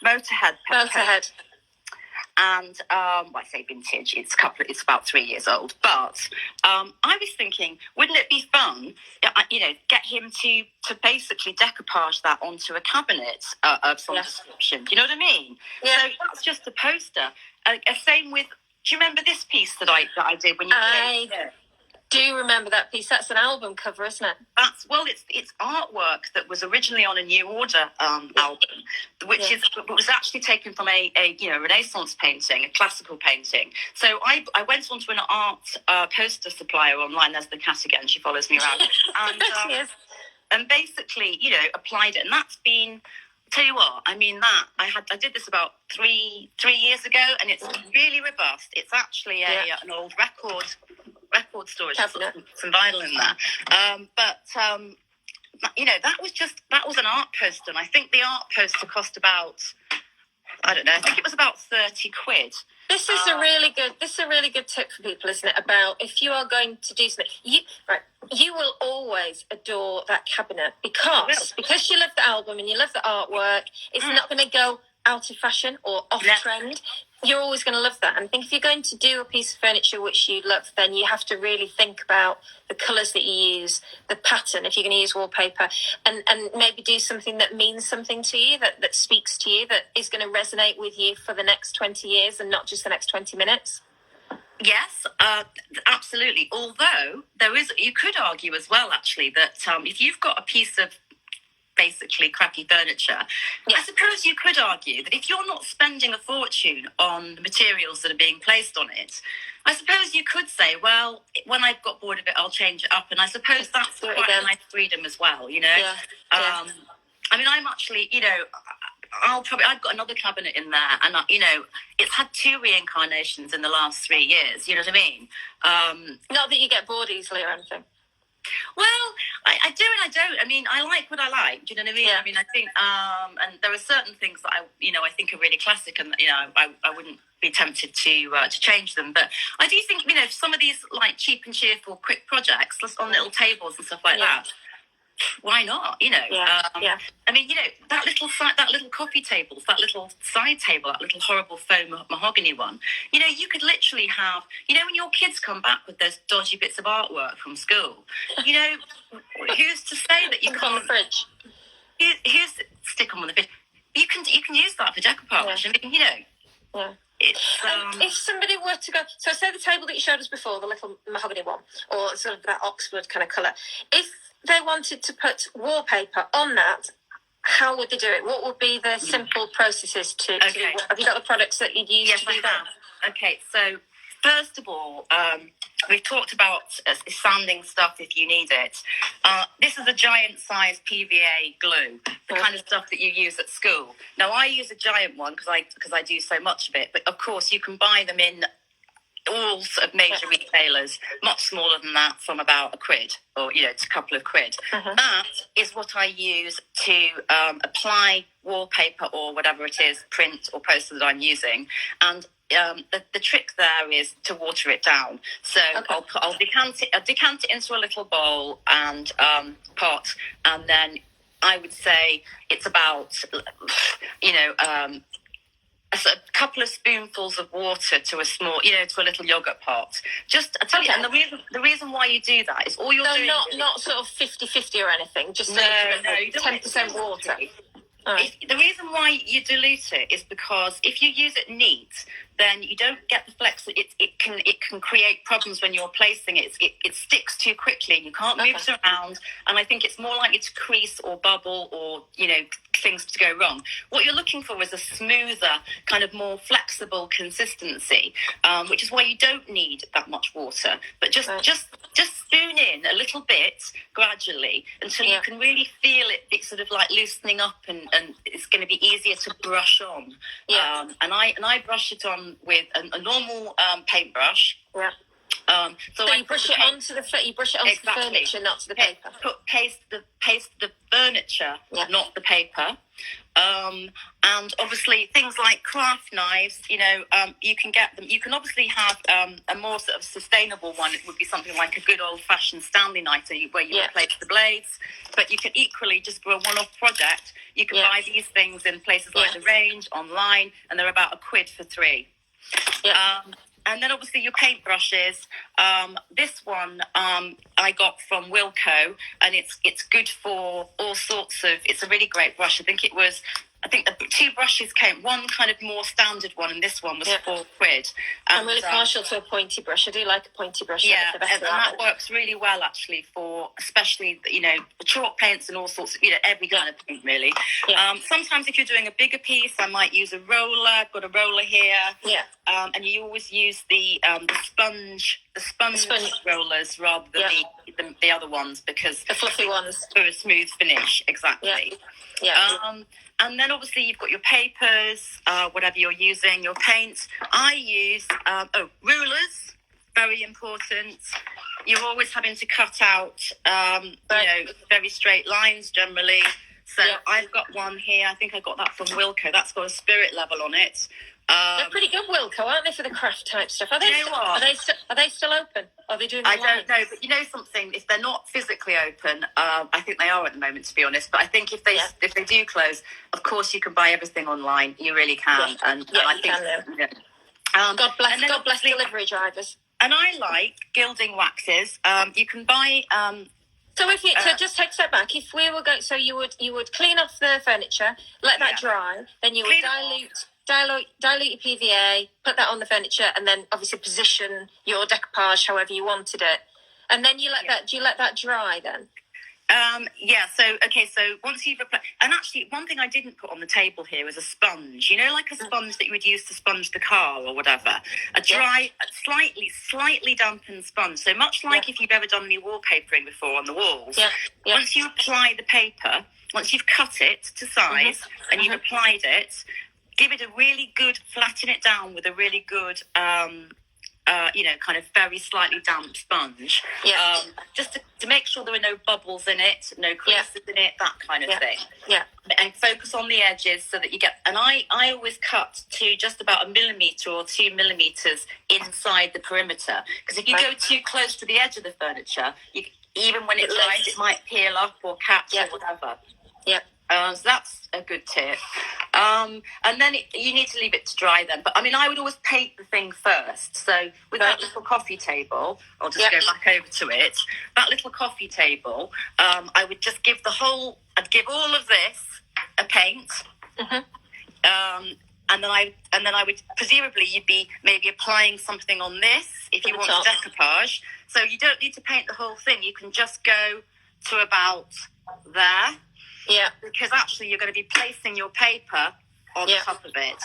Motorhead poster. And I say vintage, it's about 3 years old. But I was thinking, wouldn't it be fun, you know, get him to basically decoupage that onto a cabinet of some description. Do you know what I mean? Yeah. So that's just a poster. Same with, do you remember this piece that I did when you played it? Do remember that piece. That's an album cover, isn't it? It's artwork that was originally on a New Order album, which was actually taken from a Renaissance painting, a classical painting. So I went onto an art poster supplier online. There's the cat again. She follows me around, and basically, you know, applied it. And that's been. Tell you what, I mean that I did this about three years ago, and it's really robust. It's actually an old record storage, some vinyl in there. You know, that was an art poster, and I think the art poster cost about, I don't know, I think it was about 30 quid. This is a really good tip for people, isn't it? About if you are going to do something, you will always adore that cabinet because you love the album and you love the artwork. It's not going to go out of fashion or off trend. You're always going to love that. And I think if you're going to do a piece of furniture which you love, then you have to really think about the colours that you use, the pattern, if you're going to use wallpaper, and maybe do something that means something to you, that speaks to you, that is going to resonate with you for the next 20 years and not just the next 20 minutes. Yes, absolutely. Although you could argue as well, actually, that if you've got a piece of basically crappy furniture, I suppose you could argue that if you're not spending a fortune on the materials that are being placed on it, I suppose you could say, well, when I've got bored of it, I'll change it up. And I suppose that's quite a nice freedom as well, you know. I mean, I'm actually, you know, I've got another cabinet in there, and you know, it's had 2 reincarnations in the last 3 years. You know what I mean? Not that you get bored easily or anything. Well, I do and I don't. I mean, I like what I like. Do you know what I mean? I mean, I think, and there are certain things that I think are really classic, and you know, I wouldn't be tempted to change them. But I do think, you know, some of these like cheap and cheerful, quick projects, just on little tables and stuff like that. Why not? You know, I mean, you know, that little coffee table, that little side table, that little horrible foam mahogany one. You know, you could literally have, you know, when your kids come back with those dodgy bits of artwork from school, you know, who's to say that you can't on the fridge? Here's stick them on the fridge. You can use that for decoupage. I mean, you know. If somebody were to go, so say the table that you showed us before, the little mahogany one, or sort of that Oxford kind of colour, if they wanted to put wallpaper on that, how would they do it? What would be the simple processes to have you got the products that you'd use to do that? Okay, so first of all, we've talked about sanding stuff if you need it. This is a giant size PVA glue, the kind of stuff that you use at school. Now, I use a giant one because I do so much of it, but of course you can buy them in all sort of major retailers, much smaller than that, from about £1 or, you know, it's a couple of quid. That is what I use to apply wallpaper or whatever it is, print or poster that I'm using. And the trick there is to water it down. So I'll decant it into a little bowl and pot, and then I would say it's about, you know, a couple of spoonfuls of water to a small, you know, to a little yogurt pot. Just, I tell you, and the reason why you do that is all you're doing... not sort of 50-50 or anything, just 10% water. The reason why you dilute it is because if you use it neat, then you don't get the flex. It can create problems when you're placing it. It sticks too quickly. You can't move it around, and I think it's more likely to crease or bubble or, you know, things to go wrong. What you're looking for is a smoother, kind of more flexible consistency, which is why you don't need that much water. But just spoon in a little bit gradually until you can really feel it sort of like loosening up, and it's going to be easier to brush on. And I brush it on with a normal paintbrush. So you brush it onto the furniture, not to the paper. Paste the furniture, not the paper. And obviously things like craft knives, you can get them. You can obviously have a more sort of sustainable one. It would be something like a good old-fashioned Stanley knife where you replace the blades. But you can equally, just for a one-off project, you can buy these things in places like The Range, online, and they're about £1 for 3. And then obviously your paintbrushes. This one I got from Wilko, and it's good for all sorts of. It's a really great brush. I think the 2 brushes came. One kind of more standard one, and this one was £4. I'm really partial to a pointy brush. I do like a pointy brush. Yeah, and that works really well actually for especially chalk paints and all sorts of every kind of paint really. Sometimes if you're doing a bigger piece, I might use a roller. I've got a roller here. And you always use the sponge rollers rather than the other ones, because the fluffy ones for a smooth finish. Exactly. And then obviously you've got your papers, whatever you're using, your paints. I use rulers, very important. You're always having to cut out very straight lines generally. So I've got one here. I think I got that from Wilko. That's got a spirit level on it. They're pretty good, Wilko, aren't they, for the craft type stuff? Are they still open? Are they doing? I don't know, but you know something. If they're not physically open, I think they are at the moment, to be honest. But I think if they do close, of course you can buy everything online. You really can, and I think. God bless delivery drivers. And I like gilding waxes. You can buy. So just take a step back. If we were going, so you would clean off the furniture, let that dry, then you would dilute your PVA, put that on the furniture, and then obviously position your decoupage however you wanted it, and then you let that. Do you let that dry then? So once you've applied, and actually one thing I didn't put on the table here is a sponge. Like a sponge that you would use to sponge the car or whatever. A dry, slightly dampened sponge. So much like if you've ever done any wallpapering before on the walls. Once you apply the paper, once you've cut it to size and you've applied it, give it a really good, flatten it down with a really good, kind of very slightly damp sponge. Just to make sure there are no bubbles in it, no creases in it, that kind of thing. And focus on the edges so that you get. And I always cut to just about 1 millimetre or 2 millimetres inside the perimeter, because if you go too close to the edge of the furniture, even when it dries, it might peel up or catch or whatever. So that's a good tip. And then you need to leave it to dry then. But, I would always paint the thing first. So with that little coffee table, I'll just go back over to it. That little coffee table, I would just give I'd give all of this a paint. And then I would, presumably, you'd be maybe applying something on this if you want to decoupage. So you don't need to paint the whole thing. You can just go to about there. Because actually you're going to be placing your paper on top of it.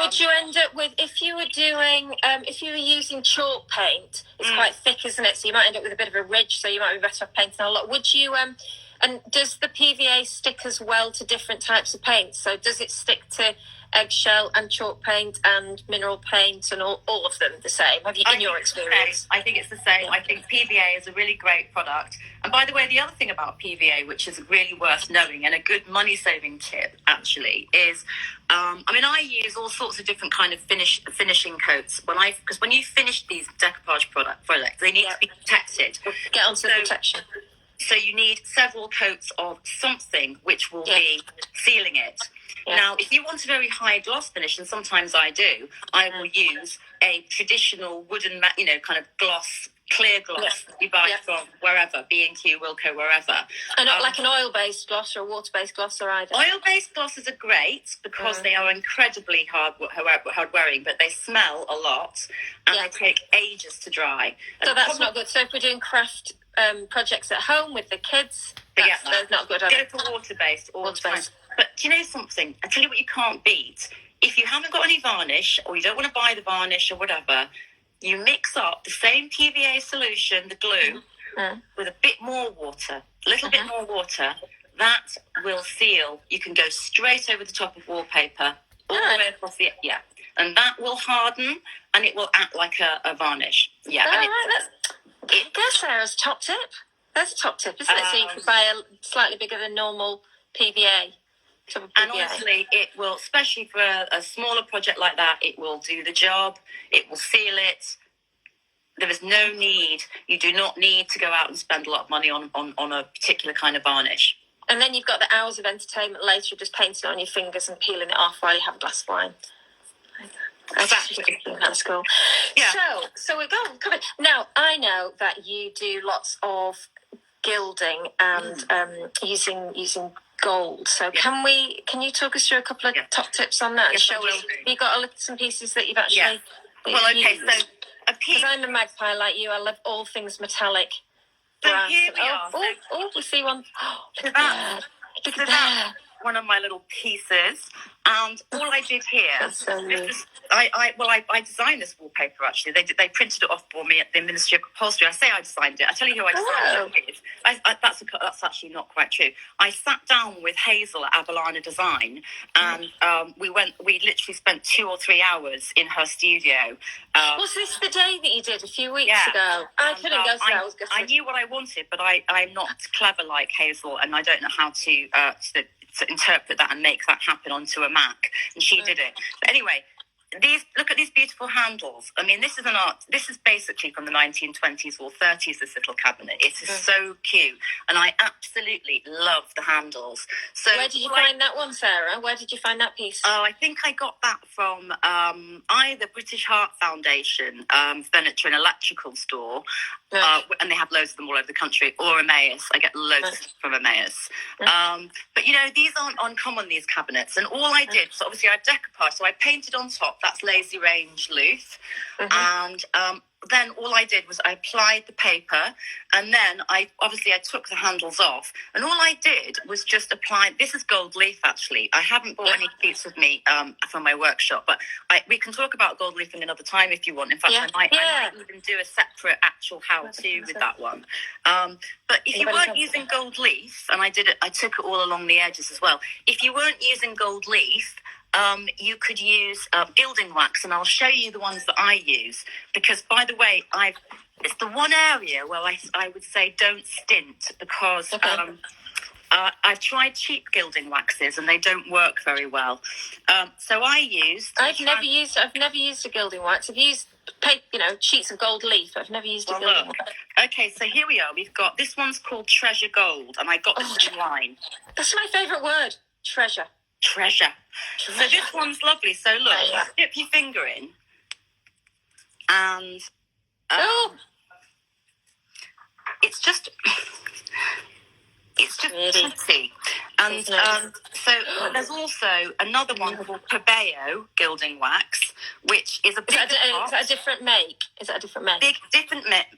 Would you end up with, if you were using chalk paint, it's quite thick, isn't it? So you might end up with a bit of a ridge, so you might be better off painting a lot. Would you, and does the PVA stick as well to different types of paint? So does it stick to eggshell and chalk paint and mineral paint and all of them the same? In your experience? I think it's the same. I think PVA is a really great product. And by the way, the other thing about PVA, which is really worth knowing and a good money-saving tip, actually, is, I use all sorts of different kind of finishing coats. Because when you finish these decoupage products, they need to be protected. Get onto the protection. So you need several coats of something which will be sealing it. Now, if you want a very high gloss finish, and sometimes I do, I will use a traditional wooden, kind of gloss clear gloss you buy from wherever, B&Q, Wilko, wherever. And not like an oil-based gloss or a water-based gloss or either? Oil-based glosses are great because they are incredibly hard-wearing, but they smell a lot and they take ages to dry. So that's not good. So if we're doing craft projects at home with the kids, that's not good. Go for water-based all the time. But do you know something? I tell you what you can't beat. If you haven't got any varnish or you don't want to buy the varnish or whatever, you mix up the same PVA solution, the glue, with a bit more water, a little bit more water. That will seal. You can go straight over the top of wallpaper, all the way across the... Yeah. And that will harden and it will act like a varnish. Yeah. There's Sarah's top tip. That's a top tip, isn't it? So you can buy a slightly bigger than normal PVA. And honestly, it will, especially for a smaller project like that, it will do the job. It will seal it. There is no need. You do not need to go out and spend a lot of money on a particular kind of varnish. And then you've got the hours of entertainment later of just painting it on your fingers and peeling it off while you have a glass of wine. Exactly. That's cool. Yeah. So we're covered. Now, I know that you do lots of gilding and using gold. So can you talk us through a couple of top tips on that? Yes, Show us. Have you got some pieces that you've actually used? So a piece. Because I'm a magpie like you. I love all things metallic. So here we are. We see one. Look at that. Look at that. One of my little pieces, and all I did here, I designed this wallpaper actually. They printed it off for me at the Ministry of Upholstery. I say I designed it. I tell you who I designed it with. That's actually not quite true. I sat down with Hazel at Abalana Design, and we literally spent 2 or 3 hours in her studio. Was this the day that you did a few weeks ago? I couldn't go, so I was gutted. I knew what I wanted, but I'm not clever like Hazel, and I don't know how to interpret that and make that happen onto a Mac, and she did it. But anyway, look at these beautiful handles. I mean, this is an art. This is basically from the 1920s or 30s. This little cabinet. It is so cute, and I absolutely love the handles. So where did you find that one, Sarah? Where did you find that piece? Oh, I think I got that from either British Heart Foundation, furniture and electrical store, and they have loads of them all over the country, or Emmaus. I get loads from Emmaus. But these aren't uncommon, these cabinets. And all I did was, obviously, I decoupaged, so I painted on top. That's Lazy Range Luth. And then all I did was I applied the paper, and then I took the handles off, and all I did was just apply. This is gold leaf, actually. I haven't brought any sheets with me from my workshop, but we can talk about gold leafing another time if you want. In fact, I might even do a separate actual how-to with that one. But if you weren't using gold leaf, and I took it all along the edges as well. If you weren't using gold leaf, you could use gilding wax, and I'll show you the ones that I use, because, by the way, it's the one area where I would say don't stint, because I've tried cheap gilding waxes and they don't work very well. So I've never used a gilding wax. I've used sheets of gold leaf. I've never used a gilding wax. Okay, so here we are. We've got, this one's called Treasure Gold, and I got this online. That's my favourite word, treasure. Treasure. So this one's lovely. So look, dip your finger in, and it's just pretty. And so there's also another one called Pabeo Gilding Wax, which is a big Is that a different make?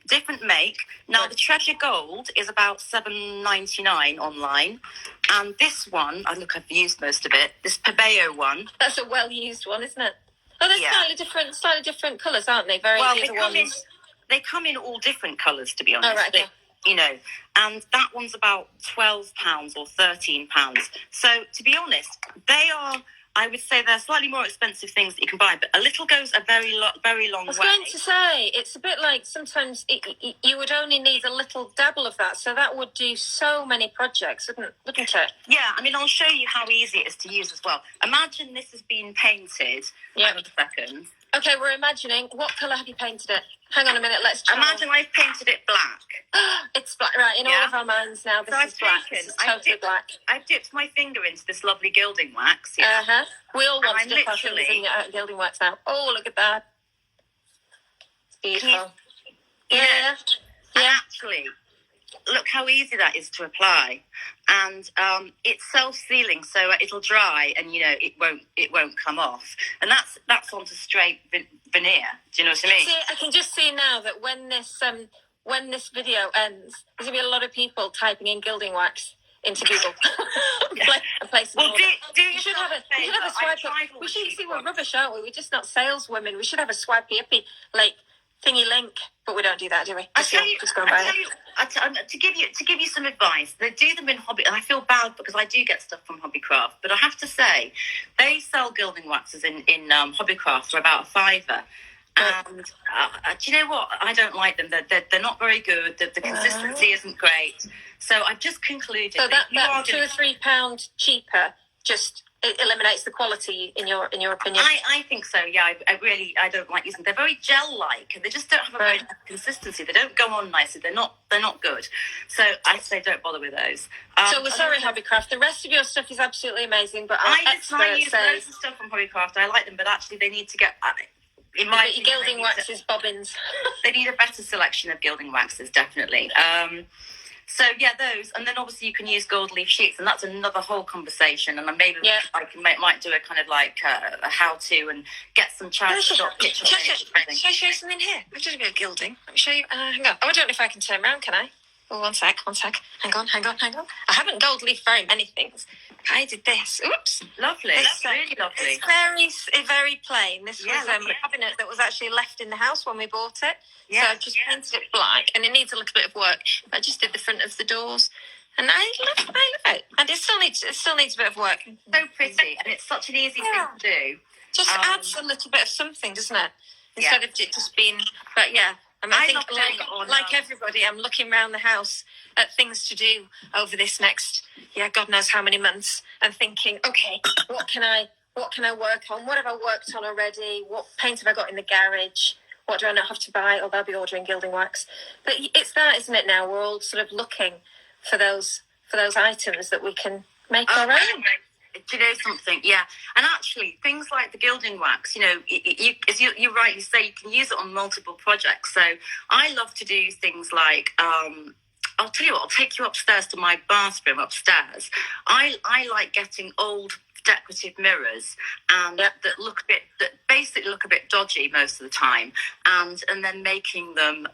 Different make. Now the Treasure Gold is about $7.99 online, and this one, I've used most of it. This Pabeo one. That's a well-used one, isn't it? Oh, they're slightly different colours, aren't they? They come in all different colours, to be honest. Oh, right, okay. And that one's about £12 or £13. So, to be honest, I would say they're slightly more expensive things that you can buy, but a little goes a very long way. I was going to say, it's a bit like sometimes you would only need a little dabble of that, so that would do so many projects, wouldn't it? Yeah, I'll show you how easy it is to use as well. Imagine this has been painted. Hang on a second. Okay, we're imagining. What colour have you painted it? Hang on a minute, let's try. Imagine I've painted it black. It's black, right, in all of our minds now. This is black. This is totally black. I've dipped my finger into this lovely gilding wax. We all want to dip our fingers in gilding wax now. Oh, look at that. It's beautiful. Yeah. And actually, look how easy that is to apply, and it's self-sealing, so it'll dry, and it won't come off, and that's onto straight veneer. Do you know what I mean? See, I can just see now that when this video ends, there's gonna be a lot of people typing in gilding wax into Google. Well, you should have a swipe up. We should see we're rubbish, aren't we? We're just not saleswomen. We should have a swipey uppy thingy link, but we don't do that, do we? To give you some advice, they do them in hobby, and I feel bad because I do get stuff from Hobbycraft, but I have to say they sell gilding waxes in Hobbycraft for about £5. And do you know what? I don't like them. They're not very good. The consistency isn't great. So I've just concluded that £2 or £3 cheaper just it eliminates the quality in your opinion. I think so. Yeah, I don't like using them. They're very gel-like, and they just don't have a very consistency. They don't go on nicely. They're not good. So I say don't bother with those. So we're sorry, Hobbycraft. The rest of your stuff is absolutely amazing, but I use loads of stuff from Hobbycraft. I like them, but actually they need to get. In my opinion, gilding waxes, bobbins. They need a better selection of gilding waxes, definitely. So yeah, those, and then obviously you can use gold leaf sheets, and that's another whole conversation. And maybe I might do a kind of a how-to and get some pictures. Shall I show you something here? I've done a bit of gilding. Let me show you. Hang on. Oh, I don't know if I can turn around. Can I? Oh, one sec. Hang on. I haven't gold leaf very many things. I did this. Oops. Lovely. It's really lovely. It's very plain. This was a cabinet that was actually left in the house when we bought it. So I've just painted it black, and it needs a little bit of work. I just did the front of the doors, and I love it. And it still needs a bit of work. So pretty, and it's such an easy thing to do. Just adds a little bit of something, doesn't it? Instead of it just being. But yeah. I think, like everybody, I'm looking around the house at things to do over this next, God knows how many months, and thinking, okay, what can I work on? What have I worked on already? What paint have I got in the garage? What do I not have to buy? Or they'll be ordering gilding wax. But it's that, isn't it? Now we're all sort of looking for those items that we can make our own. Do you know something? Yeah. And actually, things like the gilding wax, you're right, you say you can use it on multiple projects. So I love to do things like, I'll tell you what, I'll take you upstairs to my bathroom upstairs. I like getting old decorative mirrors that basically look a bit dodgy most of the time, and then making them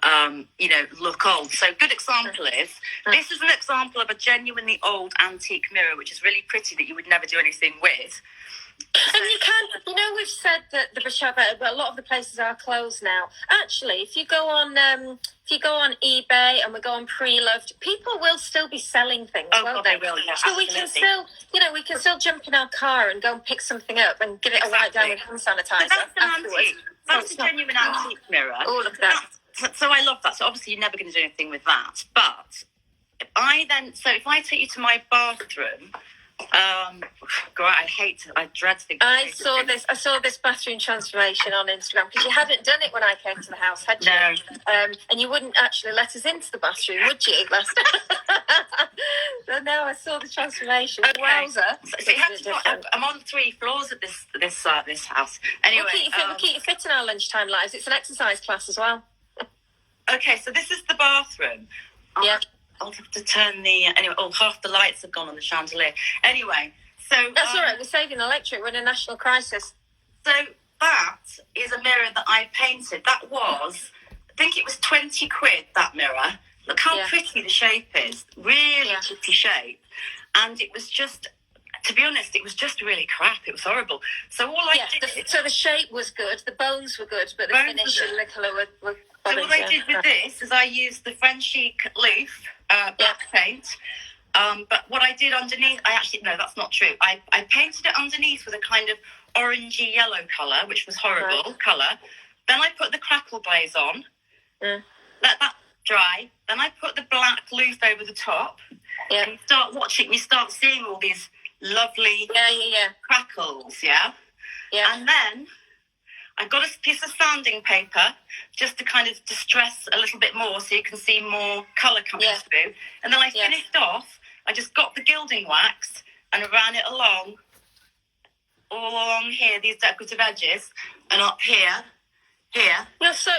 look old. So a good example is this is an example of a genuinely old antique mirror, which is really pretty, that you would never do anything with. And you can, we've said that the Bashar, but a lot of the places are closed now. Actually, if you go on eBay and we go on Pre-Loved, people will still be selling things, won't they? They will, yeah, so absolutely. we can still jump in our car and go and pick something up and give it a wipe down with hand sanitizer. That's an antique. That's a genuine antique mirror. Oh, look at that. So I love that. So obviously you're never going to do anything with that. But if I take you to my bathroom. I dread things. I saw this bathroom transformation on Instagram, because you hadn't done it when I came to the house, had you? No. And you wouldn't actually let us into the bathroom, would you? So now I saw the transformation. Okay. Wowzer. So you have to I'm on 3 floors at this house. Anyway, we'll keep you fit in our lunchtime lives. It's an exercise class as well. Okay, so this is the bathroom. Yeah. I'll have to turn half the lights have gone on the chandelier. Anyway, so... That's all right, we're saving electric, we're in a national crisis. So that is a mirror that I painted. That was, I think it was 20 quid, that mirror. Look how pretty the shape is. Really pretty shape. And it was just... To be honest, it was just really crap. It was horrible. So all I did... So the shape was good, the bones were good, but the finish and the colour were so what I did with this is I used the French Chic Leaf black paint. But what I did underneath... that's not true. I painted it underneath with a kind of orangey yellow colour, which was horrible colour. Then I put the crackle glaze on. Let that dry. Then I put the black leaf over the top. And you start watching, you start seeing all these lovely crackles, and then I got a piece of sanding paper just to kind of distress a little bit more so you can see more colour coming through, and then I finished off. I just got the gilding wax and ran it all along here, these decorative edges, and up here, Here.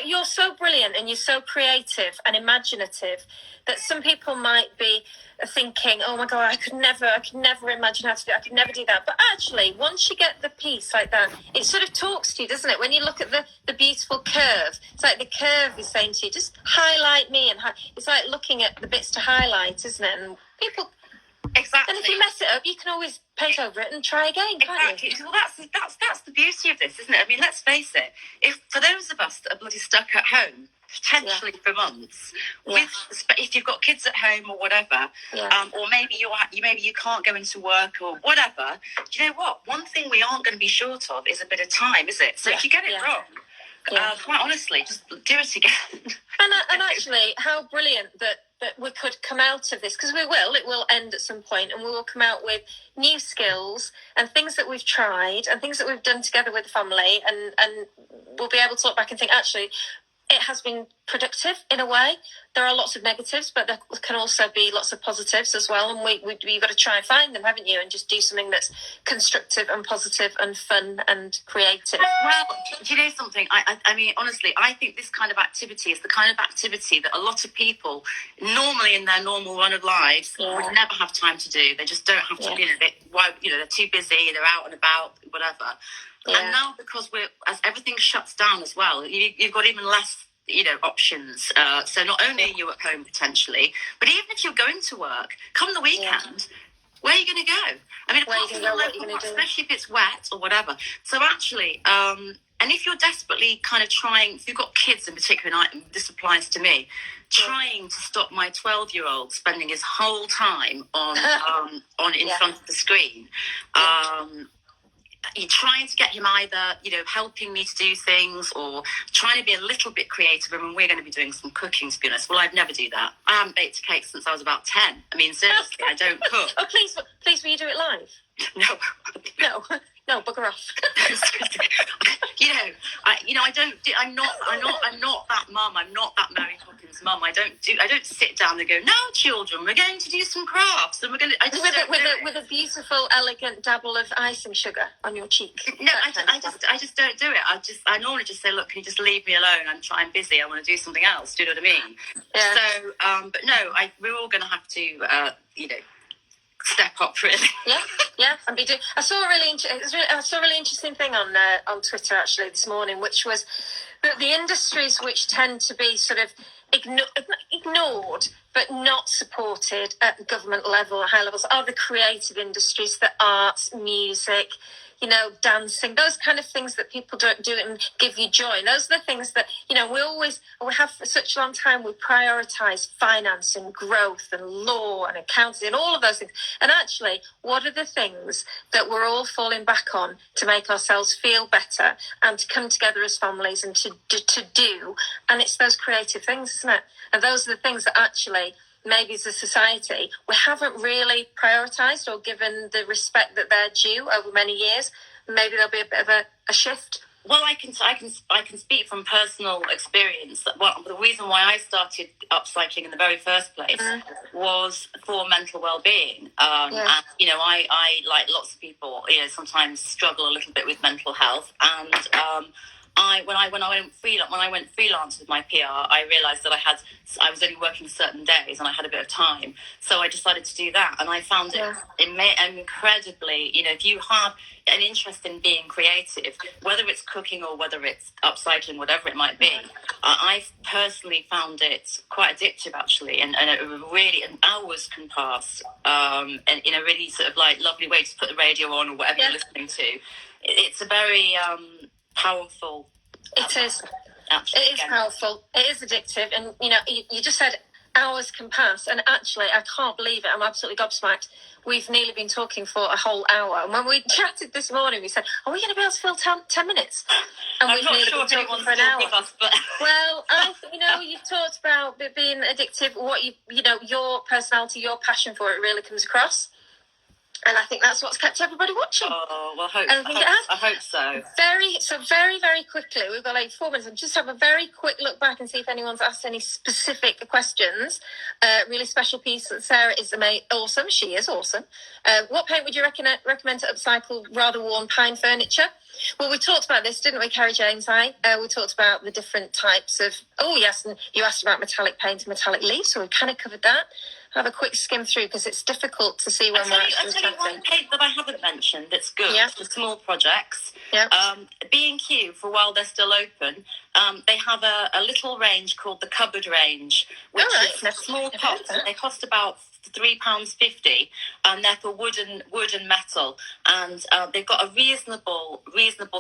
You're so brilliant, and you're so creative and imaginative that some people might be thinking, "Oh my God, I could never imagine how to do it. I could never do that." But actually, once you get the piece like that, it sort of talks to you, doesn't it? When you look at the beautiful curve, it's like the curve is saying to you, "Just highlight me," and it's like looking at the bits to highlight, isn't it? And people. Exactly. And if you mess it up, you can always paint over it and try again, can't you? Well, that's the beauty of this, isn't it? I mean, let's face it. If for those of us that are bloody stuck at home, potentially for months, if you've got kids at home or whatever, or maybe you can't go into work or whatever, do you know what? One thing we aren't going to be short of is a bit of time, is it? So if you get it wrong, quite honestly, just do it again. And actually, how brilliant that we could come out of this, because it will end at some point, and we will come out with new skills and things that we've tried and things that we've done together with the family, and we'll be able to look back and think, actually, it has been productive in a way. There are lots of negatives, but there can also be lots of positives as well. And you've got to try and find them, haven't you? And just do something that's constructive and positive and fun and creative. Well, do you know something? I mean, honestly, I think this kind of activity is the kind of activity that a lot of people normally in their normal run of lives would never have time to do. They just don't have to, they're too busy, they're out and about, whatever. Yeah. And now, because as everything shuts down as well, you've got even less, options. So not only are you at home potentially, but even if you're going to work, come the weekend, where are you going to go? I mean, apart from the local, especially if it's wet or whatever. So actually, and if you're desperately kind of trying, if you've got kids in particular, and this applies to me, trying to stop my 12-year-old spending his whole time on in front of the screen. You're trying to get him either, helping me to do things or trying to be a little bit creative. I mean, we're going to be doing some cooking, to be honest. Well, I'd never do that. I haven't baked a cake since I was about 10. I mean, seriously, I don't cook. Oh, please, will you do it live? No, bugger off. I don't do. I'm not that mum. I'm not that Mary Poppins mum. I don't sit down and go, now, children, we're going to do some crafts, and we're going to. With a beautiful, elegant dabble of icing sugar on your cheek. No, I just don't do it. I normally just say, look, can you just leave me alone? I'm busy. I want to do something else. Do you know what I mean? Yeah. So, but no, we're all going to have to, step up, really. Yeah, and be doing. I saw a really interesting thing on Twitter actually this morning, which was that the industries which tend to be sort of ignored but not supported at the government level at high levels are the creative industries, the arts, music, dancing, those kind of things that people don't do and give you joy. And those are the things that, we have for such a long time, we prioritise finance and growth and law and accounting and all of those things. And actually, what are the things that we're all falling back on to make ourselves feel better and to come together as families and to do? And it's those creative things, isn't it? And those are the things that actually, maybe as a society, we haven't really prioritised or given the respect that they're due over many years. Maybe there'll be a bit of a shift. Well, I can speak from personal experience that the reason why I started upcycling in the very first place was for mental well-being. And I like lots of people, sometimes struggle a little bit with mental health, and when I went freelance with my PR, I realised that I was only working certain days and I had a bit of time, so I decided to do that. And I found it incredibly, if you have an interest in being creative, whether it's cooking or whether it's upcycling, whatever it might be, I personally found it quite addictive actually, and hours can pass, and in a really sort of like lovely way to put the radio on or whatever you're listening to. It's a very powerful. It is. It is powerful. It is addictive, and you just said hours can pass, and actually, I can't believe it. I'm absolutely gobsmacked. We've nearly been talking for a whole hour, and when we chatted this morning, we said, "Are we going to be able to fill 10 minutes?" And we've nearly been talking for an hour. Well, you've talked about it being addictive. What your personality, your passion for it really comes across. And I think that's what's kept everybody watching. Oh, well, I hope so. Very, very quickly, we've got like 4 minutes. Just have a very quick look back and see if anyone's asked any specific questions. Really special piece that Sarah is awesome. She is awesome. What paint would you recommend to upcycle rather worn pine furniture? Well, we talked about this, didn't we, Carrie James? We talked about the different types of... Oh, yes, and you asked about metallic paint and metallic leaf, so we've kind of covered that. Have a quick skim through because it's difficult to see when we're actually I'll tell you one paint that I haven't mentioned that's good for small projects. Yeah. B&Q, for while they're still open, they have a little range called the Cupboard range, which is small pots, and they cost about £3.50, and they're for wood and metal, and they've got a reasonable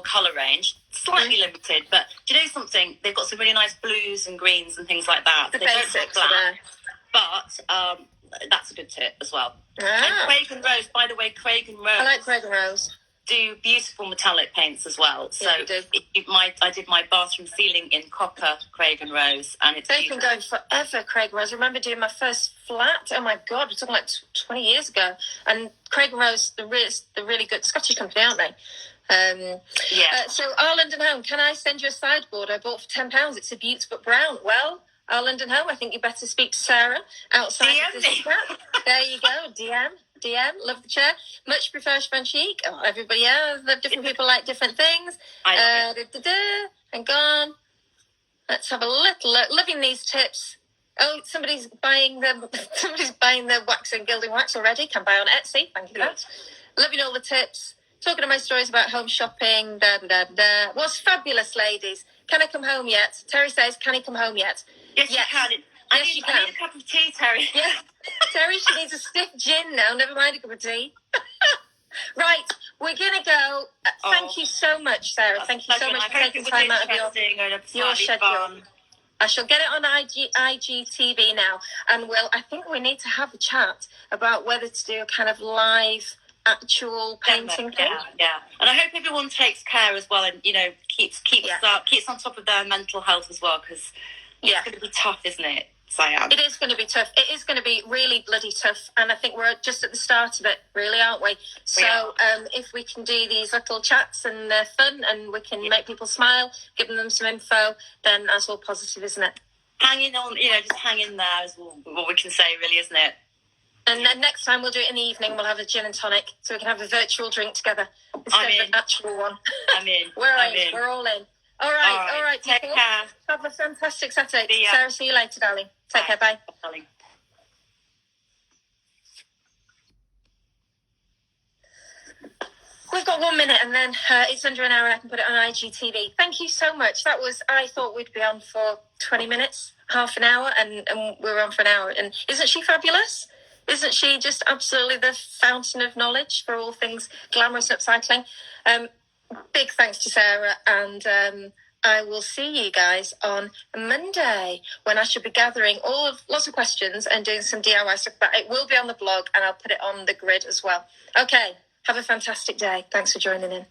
colour range, slightly limited, but do you know something? They've got some really nice blues and greens and things like that. The they basics don't have black, but that's a good tip as well. And Craig and Rose, by the way, I like Craig and Rose. Do beautiful metallic paints as well. So I did my bathroom ceiling in copper Craig and Rose, and they've been going forever. Craig and Rose. I remember doing my first flat. Oh my God, we're talking like 20 years ago. And Craig and Rose, the really good Scottish company, aren't they? So our London Home, can I send you a sideboard I bought for £10? It's a beaut but brown. Well, our London Home, I think you better speak to Sarah outside of this chat. There you go, DM, love the chair. Much prefer chic. Oh, everybody else, different people like different things. And gone. Let's have a little look. Loving these tips. Oh, somebody's buying the wax and gilding wax already. Can buy on Etsy. Thank you for that. Loving all the tips. Talking to my stories about home shopping. What's fabulous, ladies? Can I come home yet? Terry says, can he come home yet? Yes, you can. I need a cup of tea, Terry. Yeah. Terry, she needs a stiff gin now. Never mind a cup of tea. Right, we're going to go. Thank you so much, Sarah. Thank you so much for taking time out of your schedule. I shall get it on IGTV now. And I think we need to have a chat about whether to do a kind of live actual painting thing. Yeah. And I hope everyone takes care as well, and keeps on top of their mental health as well, because it's going to be tough, isn't it, Cyan? It is going to be tough. It is going to be really bloody tough, and I think we're just at the start of it, really, aren't we? So if we can do these little chats and they're fun, and we can make people smile, giving them some info, then that's all positive, isn't it? Hanging on, just hang in there is what we can say, really, isn't it? And then next time we'll do it in the evening, and we'll have a gin and tonic, so we can have a virtual drink together instead of an actual one. I'm in. We're all in. All right. Take people. care. Have a fantastic Saturday. Sarah, see you later, darling. Take care. Bye. Darling. We've got 1 minute, and then it's under an hour, and I can put it on IGTV. Thank you so much. I thought we'd be on for 20 minutes, half an hour, and we're on for an hour. And isn't she fabulous? Isn't she just absolutely the fountain of knowledge for all things glamorous upcycling? Big thanks to Sarah, and I will see you guys on Monday, when I should be gathering lots of questions and doing some DIY stuff. But it will be on the blog, and I'll put it on the grid as well. Okay, have a fantastic day. Thanks for joining in.